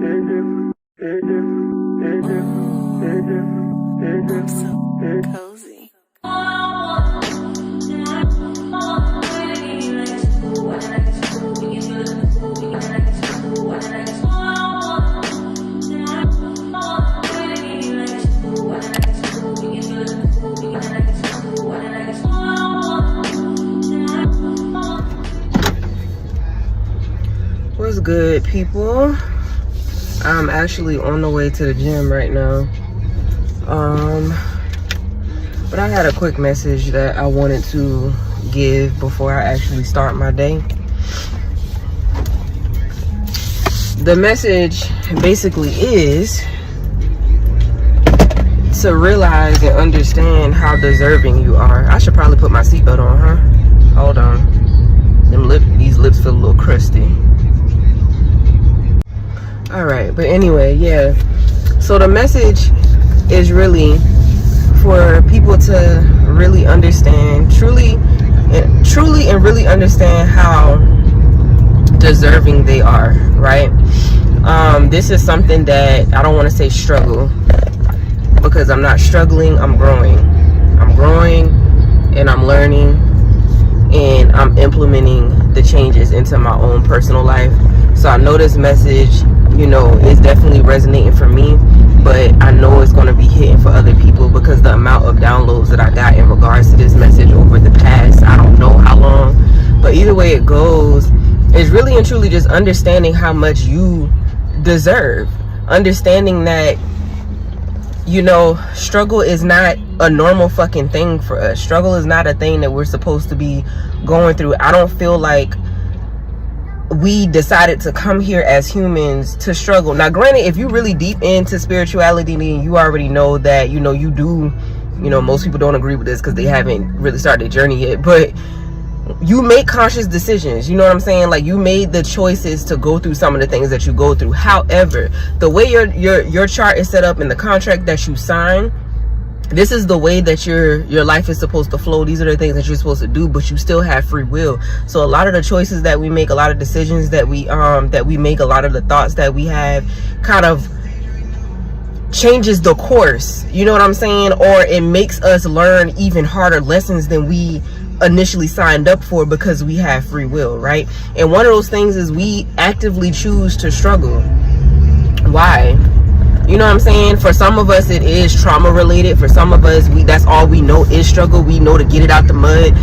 I'm so cozy. What's good, people? I'm actually on the way to the gym right now. But I had a quick message that I wanted to give before I actually start my day. The message basically is to realize and understand how deserving you are. I should probably put my seatbelt on, huh? Hold on. These lips feel a little crusty. Alright, but anyway, yeah. So the message is really for people to really understand, truly and really understand how deserving they are, right? This is something that I don't want to say struggle, because I'm not struggling, I'm growing. I'm growing and I'm learning and I'm implementing the changes into my own personal life. So I know this message, you know, is definitely resonating for me, but I know it's going to be hitting for other people because the amount of downloads that I got in regards to this message over the past, I don't know how long, but either way it goes, is really and truly just understanding how much you deserve. Understanding that, you know, struggle is not a normal fucking thing for us. Struggle is not a thing that we're supposed to be going through. I don't feel like we decided to come here as humans to struggle. Now granted, if you really deep into spirituality, then you already know that, you know, you do, you know, most people don't agree with this because they haven't really started their journey yet, but you make conscious decisions, you know what I'm saying? Like, you made the choices to go through some of the things that you go through. However, the way your chart is set up in the contract that you sign, this is the way that your life is supposed to flow. These are the things that you're supposed to do, but you still have free will. So a lot of the choices that we make, a lot of decisions that we make, a lot of the thoughts that we have kind of changes the course, you know what I'm saying? Or it makes us learn even harder lessons than we initially signed up for, because we have free will, right? And one of those things is we actively choose to struggle. Why? You know what I'm saying? For some of us, it is trauma related. For some of us, that's all we know is struggle. We know to get it out the mud.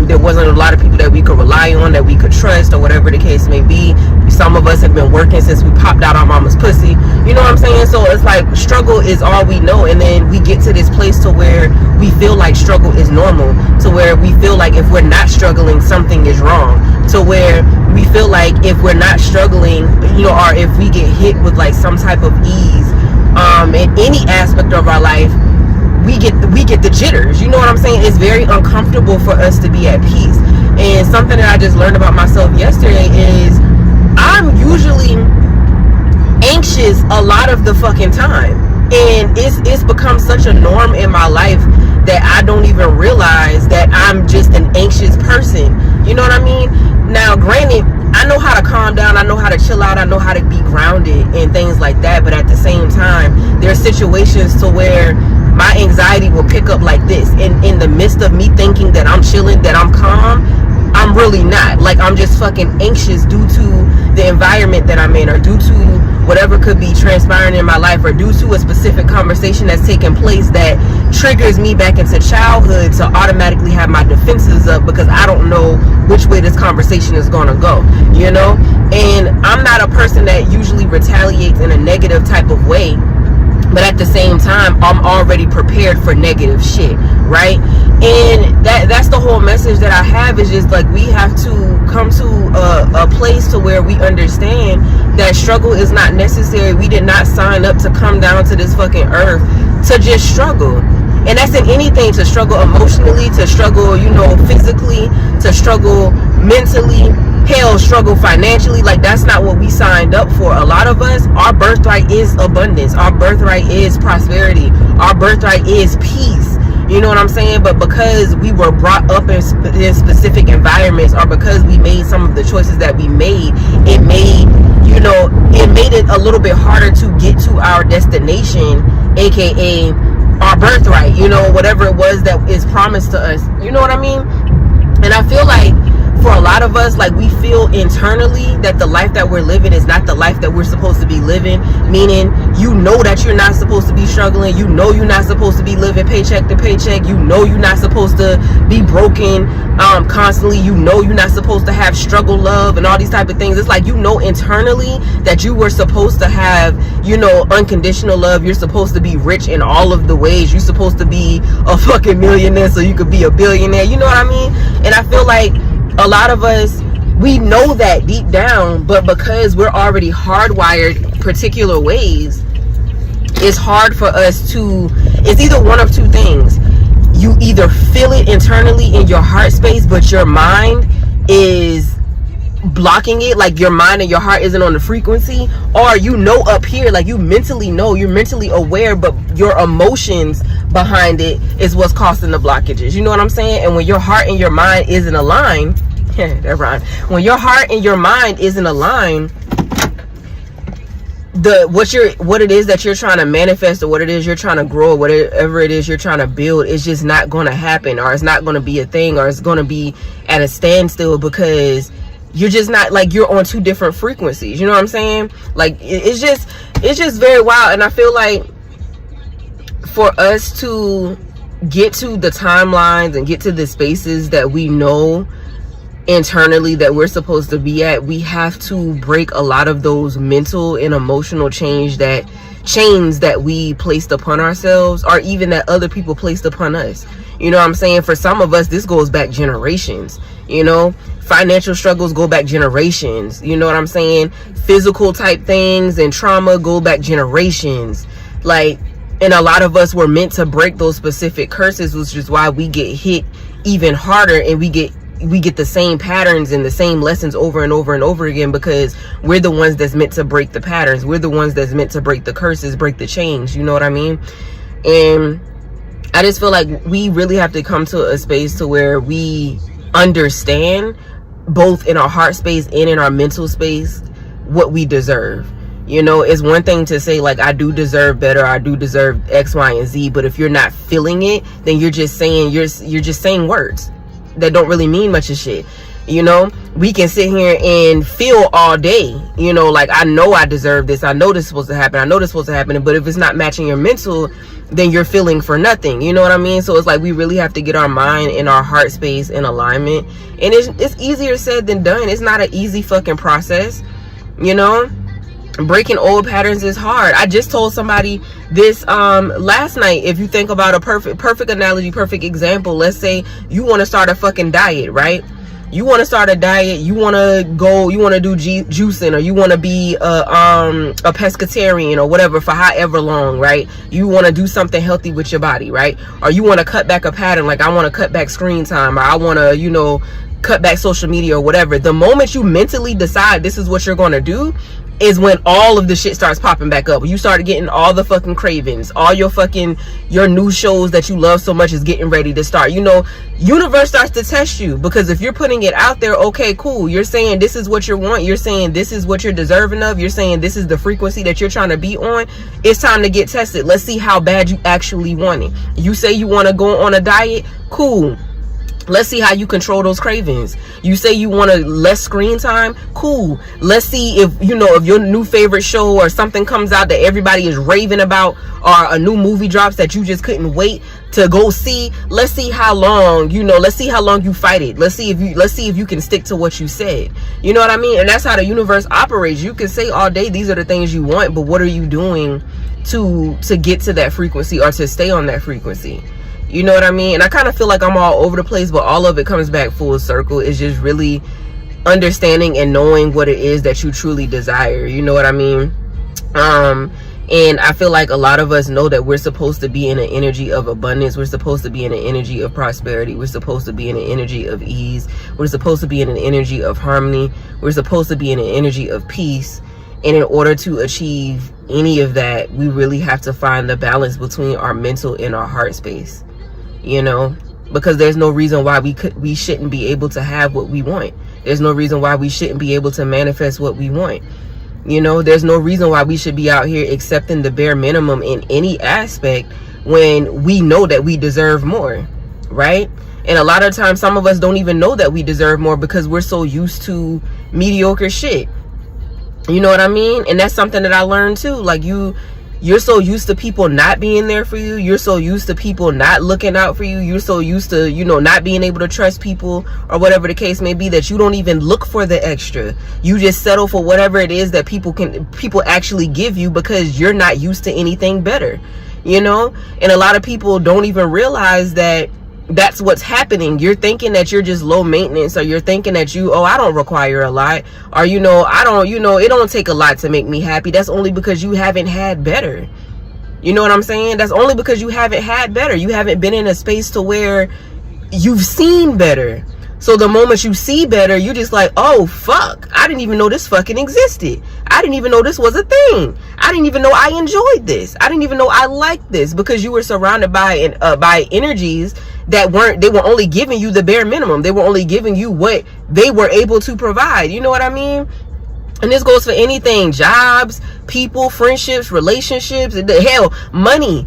There wasn't a lot of people that we could rely on, that we could trust, or whatever the case may be. Some of us have been working since we popped out our mama's pussy. You know what I'm saying? So it's like struggle is all we know. And then we get to this place to where we feel like struggle is normal, to where we feel like if we're not struggling, something is wrong, to where we feel like if we're not struggling, you know, or if we get hit with like some type of ease in any aspect of our life, we get the jitters. You know what I'm saying? It's very uncomfortable for us to be at peace. And something that I just learned about myself yesterday is I'm usually anxious a lot of the fucking time, and it's become such a norm in my life that I don't even realize that I'm just an anxious person. You know what I mean? Now granted, I know how to calm down, I know how to chill out, I know how to be grounded and things like that, but at the same time, there are situations to where my anxiety will pick up like this, and in the midst of me thinking that I'm chilling, that I'm calm, I'm really not. Like, I'm just fucking anxious due to the environment that I'm in, or due to whatever could be transpiring in my life, or due to a specific conversation that's taking place that triggers me back into childhood to automatically have my defenses up, because I don't know which way this conversation is going to go, you know? And I'm not a person that usually retaliates in a negative type of way, but at the same time, I'm already prepared for negative shit, right? And that's the whole message that I have, is just like, we have to come to a place to where we understand that struggle is not necessary. We did not sign up to come down to this fucking earth to just struggle. And that's in anything, to struggle emotionally, to struggle, you know, physically, to struggle mentally, hell, struggle financially. Like, that's not what we signed up for. A lot of us, our birthright is abundance. Our birthright is prosperity. Our birthright is peace. You know what I'm saying? But because we were brought up in specific environments, or because we made some of the choices that we made, it made it a little bit harder to get to our destination, aka our birthright, whatever it was that is promised to us. You know what I mean? And I feel like for a lot of us, like, we feel internally that the life that we're living is not the life that we're supposed to be living. Meaning, that you're not supposed to be struggling. You're not supposed to be living paycheck to paycheck. You're not supposed to be broken constantly. You're not supposed to have struggle love and all these type of things. It's like, internally that you were supposed to have, unconditional love. You're supposed to be rich in all of the ways. You're supposed to be a fucking millionaire so you could be a billionaire. You know what I mean? And I feel like a lot of us, we know that deep down, but because we're already hardwired particular ways, it's hard for us to, it's either one of two things. You either feel it internally in your heart space, but your mind is blocking it, like your mind and your heart isn't on the frequency, or up here, like you mentally know, you're mentally aware, but your emotions behind it is what's causing the blockages. You know what I'm saying? And when your heart and your mind isn't aligned, that rhyme. When your heart and your mind isn't aligned, what it is that you're trying to manifest, or what it is you're trying to grow, or whatever it is you're trying to build, is just not going to happen, or it's not going to be a thing, or it's going to be at a standstill, because you're just not, like, you're on two different frequencies. You know what I'm saying? Like, it's just very wild. And I feel like for us to get to the timelines and get to the spaces that we know internally that we're supposed to be at, we have to break a lot of those mental and emotional chains that we placed upon ourselves, or even that other people placed upon us. You know what I'm saying? For some of us, this goes back generations. Financial struggles go back generations. You know what I'm saying? Physical type things and trauma go back generations. Like, and a lot of us were meant to break those specific curses, which is why we get hit even harder, and we get the same patterns and the same lessons over and over and over again, because we're the ones that's meant to break the patterns. We're the ones that's meant to break the curses, break the chains. You know what I mean? And I just feel like we really have to come to a space to where we understand, both in our heart space and in our mental space, what we deserve. It's one thing to say, like, I do deserve better, I do deserve X, Y, and Z, but if you're not feeling it, then you're just saying words that don't really mean much of shit. We can sit here and feel all day, like, I know I deserve this, I know this is supposed to happen, I know this is supposed to happen, but if it's not matching your mental, then you're feeling for nothing. You know what I mean? So it's like, we really have to get our mind and our heart space in alignment, and it's easier said than done. It's not an easy fucking process. Breaking old patterns is hard. I just told somebody this last night. If you think about a perfect analogy, perfect example, let's say you want to start a fucking diet, right? You want to start a diet, you want to do juicing, or you want to be a pescatarian or whatever for however long, right? You want to do something healthy with your body, right? Or you want to cut back a pattern, like I want to cut back screen time, or I want to, cut back social media or whatever. The moment you mentally decide this is what you're going to do is when all of the shit starts popping back up. You start getting all the fucking cravings, all your new shows that you love so much is getting ready to start. Universe starts to test you, because if you're putting it out there, okay, cool, you're saying this is what you want, you're saying this is what you're deserving of, you're saying this is the frequency that you're trying to be on, it's time to get tested. Let's see how bad you actually want it. You say you want to go on a diet, cool. Let's see how you control those cravings. You say you want less screen time, cool. Let's see if your new favorite show or something comes out that everybody is raving about, or a new movie drops that you just couldn't wait to go see. Let's see how long, let's see how long you fight it. Let's see if you can stick to what you said. You know what I mean? And that's how the universe operates. You can say all day these are the things you want, but what are you doing to get to that frequency, or to stay on that frequency? You know what I mean? And I kind of feel like I'm all over the place, but all of it comes back full circle. It's just really understanding and knowing what it is that you truly desire. You know what I mean? And I feel like a lot of us know that we're supposed to be in an energy of abundance. We're supposed to be in an energy of prosperity. We're supposed to be in an energy of ease. We're supposed to be in an energy of harmony. We're supposed to be in an energy of peace. And in order to achieve any of that, we really have to find the balance between our mental and our heart space. you know, because there's no reason why we shouldn't be able to have what we want. There's no reason why we shouldn't be able to manifest what we want. You know, there's no reason why we should be out here accepting the bare minimum in any aspect when we know that we deserve more, right? And a lot of times, some of us don't even know that we deserve more because we're so used to mediocre shit. You know what I mean? And that's something that I learned too. Like, you're so used to people not being there for you. You're so used to people not looking out for you. You're so used to, you know, not being able to trust people or whatever the case may be, that you don't even look for the extra. You just settle for whatever it is that people actually give you because you're not used to anything better, you know? And a lot of people don't even realize that that's what's happening. You're thinking that you're just low maintenance, or you're thinking that I don't require a lot, or it don't take a lot to make me happy. That's only because you haven't had better. You know what I'm saying? That's only because you haven't had better. You haven't been in a space to where you've seen better. So the moment you see better, you're just like, oh fuck, I didn't even know this fucking existed. I didn't even know this was a thing. I didn't even know I enjoyed this. I didn't even know I liked this, because you were surrounded by energies that they were only giving you the bare minimum. They were only giving you what they were able to provide. You know what I mean? And this goes for anything: jobs, people, friendships, relationships, hell, money.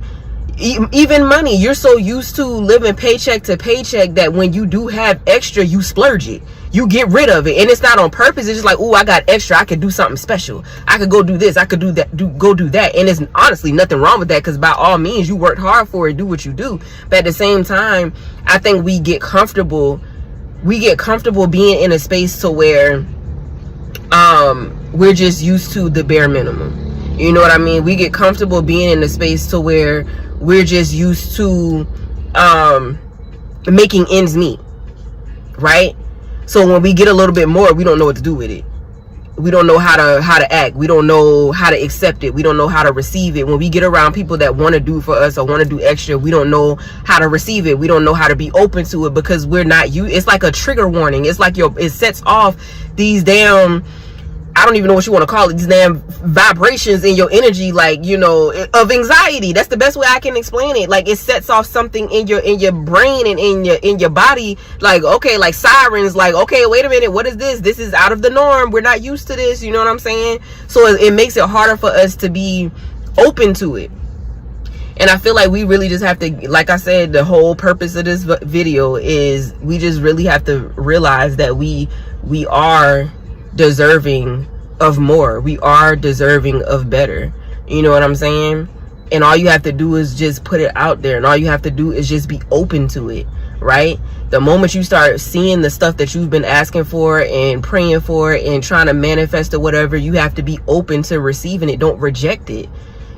Even money. You're so used to living paycheck to paycheck that when you do have extra, you splurge it. You get rid of it. And it's not on purpose. It's just like, oh, I got extra, I could do something special. I could go do this, I could do that, go do that. And there's honestly nothing wrong with that, because by all means, you worked hard for it, do what you do. But at the same time, I think we get comfortable being in a space to where we're just used to the bare minimum. You know what I mean? We get comfortable being in a space to where we're just used to making ends meet, right? So when we get a little bit more, we don't know what to do with it. We don't know how to act. We don't know how to accept it. We don't know how to receive it. When we get around people that want to do for us or want to do extra, we don't know how to receive it. We don't know how to be open to it, because we're not you. It's like a trigger warning. It's like it sets off these damn, I don't even know what you want to call it, these damn vibrations in your energy, like, you know, of anxiety. That's the best way I can explain it. Like, it sets off something in your brain and in your body, like, okay, like sirens, like, okay, wait a minute, what is this? This is out of the norm. We're not used to this. You know what I'm saying? So it makes it harder for us to be open to it. And I feel like we really just have to, like I said, the whole purpose of this video is we just really have to realize that we are deserving of more. We are deserving of better. You know what I'm saying? And all you have to do is just put it out there, and all you have to do is just be open to it, right? The moment you start seeing the stuff that you've been asking for and praying for and trying to manifest or whatever, you have to be open to receiving it. Don't reject it.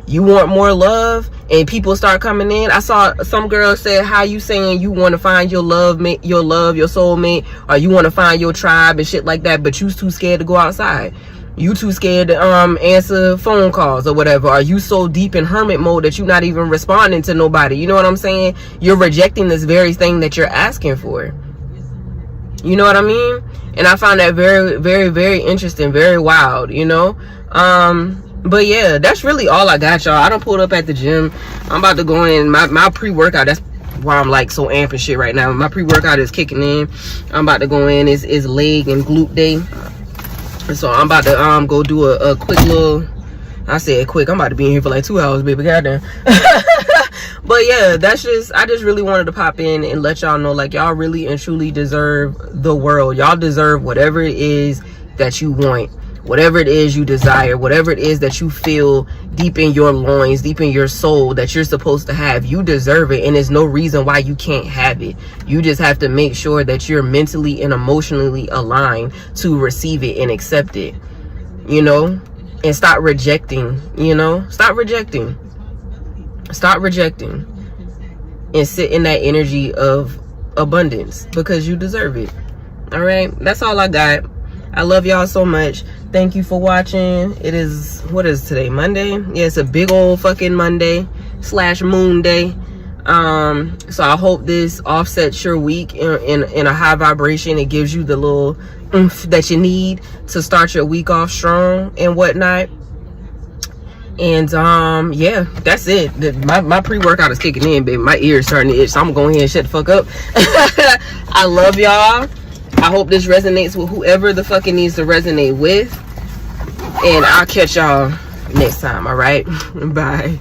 You want more love, and people start coming in. I saw some girl say, how you saying you want to find your love, your soulmate, or you want to find your tribe and shit like that, but you too scared to go outside. You too scared to answer phone calls or whatever. Are you so deep in hermit mode that you're not even responding to nobody? You know what I'm saying? You're rejecting this very thing that you're asking for. You know what I mean? And I found that very, very, very interesting, very wild, you know? But yeah, that's really all I got, y'all. I done pulled up at the gym. I'm about to go in my pre-workout. That's why I'm like so amped and shit right now. My pre-workout is kicking in. I'm about to go in. It's leg and glute day. So I'm about to go do a quick little, I said quick, I'm about to be in here for like 2 hours, baby. Goddamn. But yeah, I just really wanted to pop in and let y'all know, like, y'all really and truly deserve the world. Y'all deserve whatever it is that you want. Whatever it is you desire, whatever it is that you feel deep in your loins, deep in your soul that you're supposed to have, you deserve it. And there's no reason why you can't have it. You just have to make sure that you're mentally and emotionally aligned to receive it and accept it, you know, and stop rejecting, you know, stop rejecting and sit in that energy of abundance, because you deserve it. All right, that's all I got. I love y'all so much. Thank you for watching. It is, what is today, Monday? Yeah, it's a big old fucking Monday / moon day. So I hope this offsets your week in a high vibration. It gives you the little oomph that you need to start your week off strong and whatnot. And yeah, that's it. My pre-workout is kicking in, baby. My ears starting to itch, so I'm gonna go ahead and shut the fuck up. I love y'all. I hope this resonates with whoever the fuck it needs to resonate with. And I'll catch y'all next time, all right? Bye.